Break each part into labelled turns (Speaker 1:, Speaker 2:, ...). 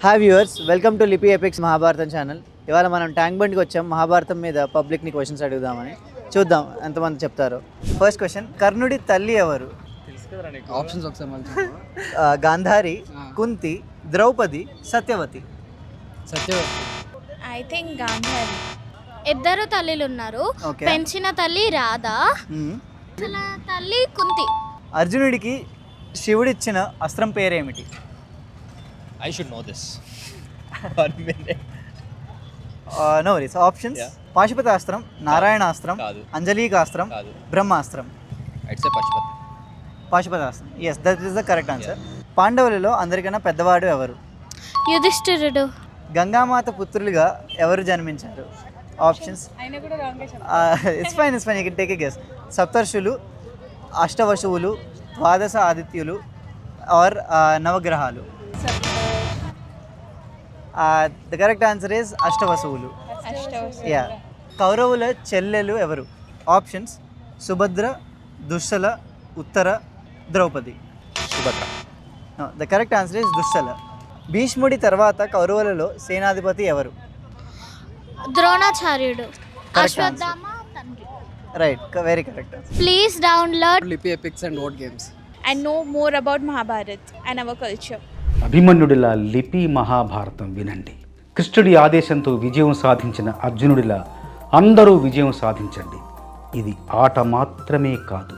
Speaker 1: Hi viewers, welcome to లిపి epics Mahabharatam channel. ఇవాళ మనం ట్యాంక్ బండ్కి వచ్చాం మహాభారతం మీద పబ్లిక్ని క్వశ్చన్స్ అడుగుదామని. చూద్దాం ఎంతమంది చెప్తారో. ఫస్ట్ క్వశ్చన్, కర్ణుడి తల్లి ఎవరు?
Speaker 2: ఆప్షన్స్ ఒకసారి
Speaker 1: గాంధారి, కుంతి, ద్రౌపది, సత్యవతి.
Speaker 2: సత్యవతి.
Speaker 3: I think Gandhari. ఇద్దరు తల్లిలు ఉన్నారు.
Speaker 1: ఓకే.
Speaker 3: పెంచిన తల్లి రాధా, అసలు తల్లి కుంతి.
Speaker 1: అర్జునుడికి శివుడిచ్చిన అస్త్రం పేరేమిటి?
Speaker 4: I should know this.
Speaker 1: No worries. Options: పాశుపతాస్త్రం, నారాయణాస్త్రం,
Speaker 4: కాదు.
Speaker 1: అంజలీకాస్త్రం,
Speaker 4: కాదు.
Speaker 1: బ్రహ్మాస్త్రం.
Speaker 4: I'd say Pashupati.
Speaker 1: పాశుపతాస్త్రం. Yes, that is the correct answer. పాండవులలో అందరికన్నా పెద్దవాడు ఎవరు?
Speaker 3: యుధిష్ఠిరుడు.
Speaker 1: గంగామాత పుత్రులుగా ఎవరు జన్మించారు? Options: it's fine, you can take a guess. సప్తర్షులు, అష్టవశువులు, ద్వాదశ ఆదిత్యులు ఆర్ నవగ్రహాలు. ద కరెక్ట్ ఆన్సర్ ఈస్ అష్టవసువులు. యా. కౌరవుల చెల్లెలు ఎవరు? Options: Subhadra, Dushala, Uttara, Draupadi.
Speaker 4: Subhadra.
Speaker 1: The correct answer is Dushala. భీష్ముడి తర్వాత కౌరవులలో సేనాధిపతి ఎవరు?
Speaker 3: ద్రోణాచార్యుడు.
Speaker 1: Correct
Speaker 3: అశ్వత్థామ తండ్రి.
Speaker 1: Right, very correct.
Speaker 3: Please download
Speaker 2: Lipi epics and word games
Speaker 5: and know more about Mahabharat and our culture.
Speaker 6: అభిమన్యుడిలా లిపి మహాభారతం వినండి. కృష్ణుడి ఆదేశంతో విజయం సాధించిన అర్జునుడిలా అందరూ విజయం సాధించండి. ఇది ఆట మాత్రమే కాదు,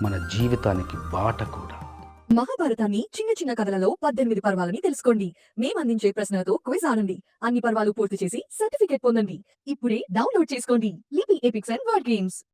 Speaker 6: మన జీవితానికి బాట కూడా.
Speaker 7: మహాభారతాన్ని చిన్న చిన్న కథలలో 18 పర్వాలని తెలుసుకోండి. మేము అందించే ప్రశ్నలతో క్విజ్ ఆడండి. అన్ని పర్వాలు పూర్తి చేసి సర్టిఫికేట్ పొందండి. ఇప్పుడే డౌన్లోడ్ చేసుకోండి లిపి ఎపిక్స్ అండ్ వర్డ్ గేమ్స్.